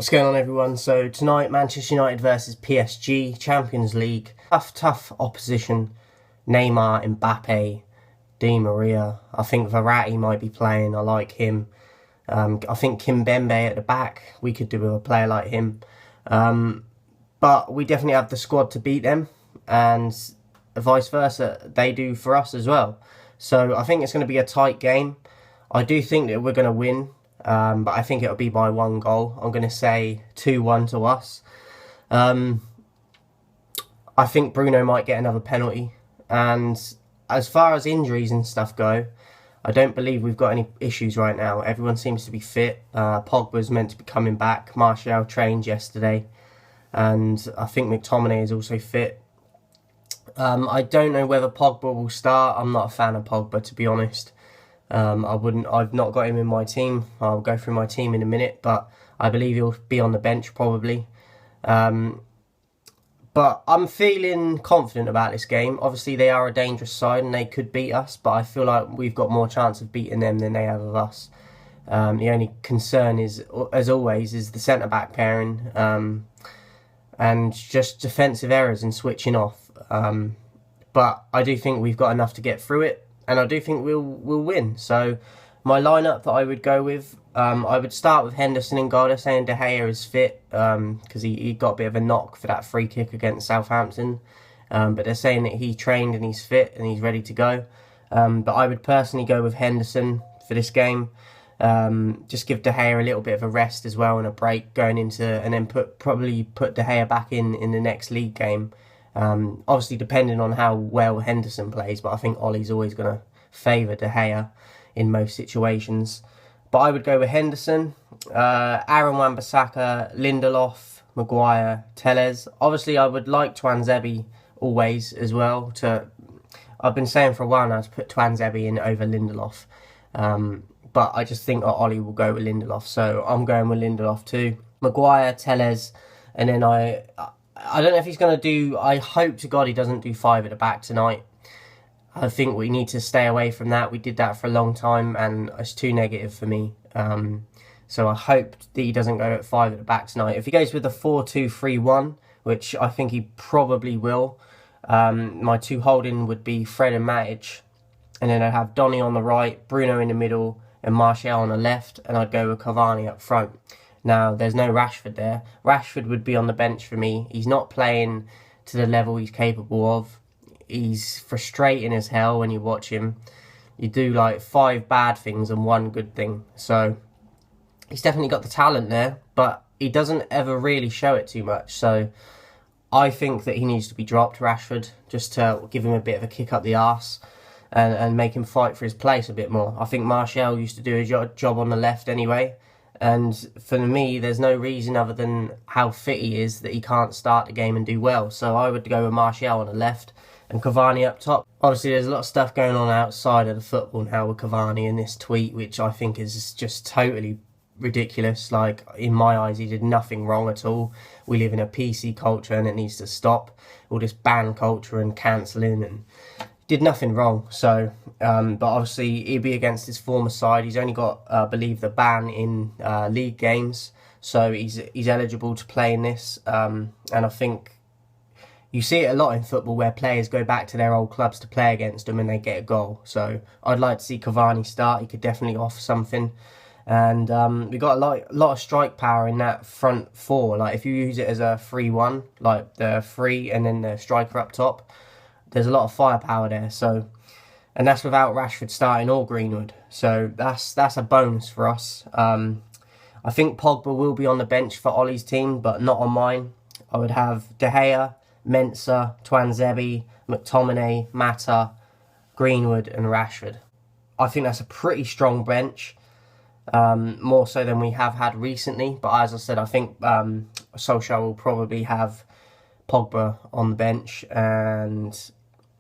What's going on, everyone? So tonight, Manchester United versus PSG, Champions League. Tough opposition. Neymar, Mbappe, Di Maria. I think Verratti might be playing. I like him. I think Kimpembe at the back. We could do with a player like him. But we definitely have the squad to beat them. And vice versa, they do for us as well. So I think it's going to be a tight game. I do think that we're going to win. But I think it'll be by 1 goal. I'm going to say 2-1 to us. I think Bruno might get another penalty. And as far as injuries and stuff go, I don't believe we've got any issues right now. Everyone seems to be fit. Pogba's meant to be coming back. Martial trained yesterday. And I think McTominay is also fit. I don't know whether Pogba will start. I'm not a fan of Pogba, to be honest. I've not got him in my team. I'll go through my team in a minute, but I believe he'll be on the bench probably. But I'm feeling confident about this game. Obviously, they are a dangerous side and they could beat us, but I feel like we've got more chance of beating them than they have of us. The only concern is, as always, is the centre-back pairing and just defensive errors and switching off. But I do think we've got enough to get through it. And I do think we'll win. So my lineup that I would go with, I would start with Henderson in goal. They're saying De Gea is fit because he got a bit of a knock for that free kick against Southampton. But they're saying that he trained and he's fit and he's ready to go. But I would personally go with Henderson for this game. Just give De Gea a little bit of a rest as well and a break going into, and then probably put De Gea back in the next league game. Obviously depending on how well Henderson plays, but I think Ollie's always going to favour De Gea in most situations. But I would go with Henderson, Aaron Wan-Bissaka, Lindelof, Maguire, Telles. Obviously I would like Tuanzebe always as well. I've been saying for a while now to put Tuanzebe in over Lindelof. But I just think Ollie will go with Lindelof. So I'm going with Lindelof too. Maguire, Telles, and then I don't know if he's going to do... I hope to God he doesn't do 5 at the back tonight. I think we need to stay away from that. We did that for a long time and it's too negative for me. So I hope that he doesn't go at 5 at the back tonight. If he goes with a 4-2-3-1, which I think he probably will, my 2 holding would be Fred and Matic. And then I'd have Donny on the right, Bruno in the middle and Martial on the left. And I'd go with Cavani up front. Now, there's no Rashford there. Rashford would be on the bench for me. He's not playing to the level he's capable of. He's frustrating as hell when you watch him. You do like 5 bad things and 1 good thing. So, he's definitely got the talent there, but he doesn't ever really show it too much. So, I think that he needs to be dropped, Rashford, just to give him a bit of a kick up the arse and make him fight for his place a bit more. I think Martial used to do a job on the left anyway. And for me, there's no reason other than how fit he is that he can't start the game and do well. So I would go with Martial on the left and Cavani up top. Obviously, there's a lot of stuff going on outside of the football now with Cavani in this tweet, which I think is just totally ridiculous. Like, in my eyes, he did nothing wrong at all. We live in a PC culture and it needs to stop. All this ban culture and cancelling and... did nothing wrong, so but obviously he'd be against his former side. He's only got, I believe, the ban in league games, so he's eligible to play in this. And I think you see it a lot in football where players go back to their old clubs to play against them and they get a goal. So I'd like to see Cavani start. He could definitely offer something. And we got a lot of strike power in that front 4. Like if you use it as a 3-1, like the 3 and then the striker up top. There's a lot of firepower there, so, and that's without Rashford starting or Greenwood, so that's a bonus for us. I think Pogba will be on the bench for Ollie's team, but not on mine. I would have De Gea, Mensah, Tuanzebe, McTominay, Mata, Greenwood, and Rashford. I think that's a pretty strong bench, more so than we have had recently. But as I said, I think Solskjaer will probably have Pogba on the bench, and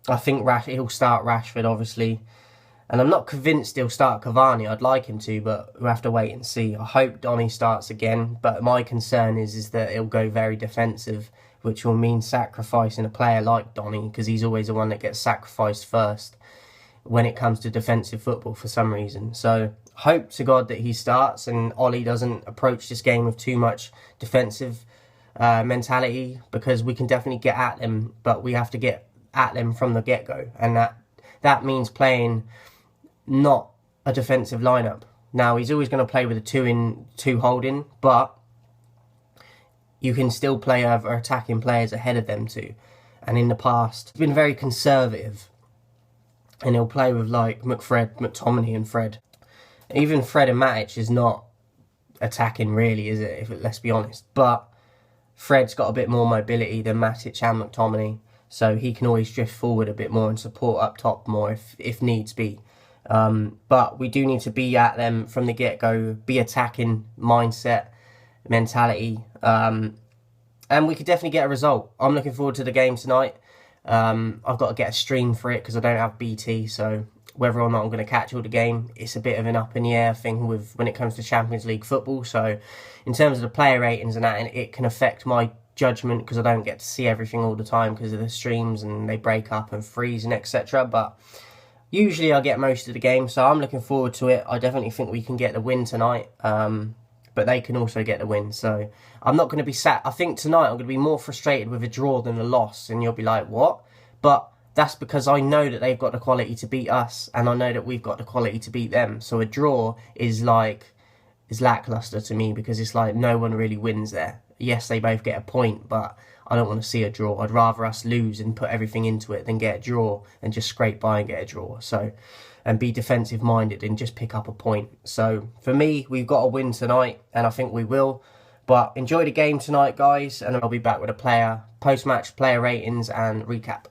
I think he'll start Rashford, obviously. And I'm not convinced he'll start Cavani. I'd like him to, but we'll have to wait and see. I hope Donny starts again, but my concern is that he'll go very defensive, which will mean sacrificing a player like Donny, because he's always the one that gets sacrificed first when it comes to defensive football for some reason. So hope to God that he starts and Ollie doesn't approach this game with too much defensive mentality, because we can definitely get at them, but we have to get at them from the get-go, and that means playing not a defensive lineup. Now, he's always going to play with a 2-in-2 holding, but you can still play other attacking players ahead of them too. And in the past, he's been very conservative, and he'll play with like McTominay and Fred. Even Fred and Matic is not attacking really, is it? Let's be honest. But Fred's got a bit more mobility than Matic and McTominay, so he can always drift forward a bit more and support up top more if needs be. But we do need to be at them from the get-go, be attacking mindset, mentality, and we could definitely get a result. I'm looking forward to the game tonight. I've got to get a stream for it because I don't have BT, so whether or not I'm going to catch all the game, it's a bit of an up in the air thing when it comes to Champions League football. So in terms of the player ratings and that, it can affect my judgment because I don't get to see everything all the time because of the streams and they break up and freeze and etc. But usually I get most of the game, so I'm looking forward to it. I definitely think we can get the win tonight, but they can also get the win. So I'm not going to be I think tonight I'm going to be more frustrated with a draw than a loss, and you'll be like, what? But that's because I know that they've got the quality to beat us, and I know that we've got the quality to beat them. So a draw is lackluster to me, because it's like no one really wins there. Yes, they both get a point, but I don't want to see a draw. I'd rather us lose and put everything into it than get a draw and just scrape by and get a draw. So, and be defensive minded and just pick up a point. So for me, we've got to win tonight, and I think we will. But enjoy the game tonight, guys, and I'll be back with a post-match player ratings and recap.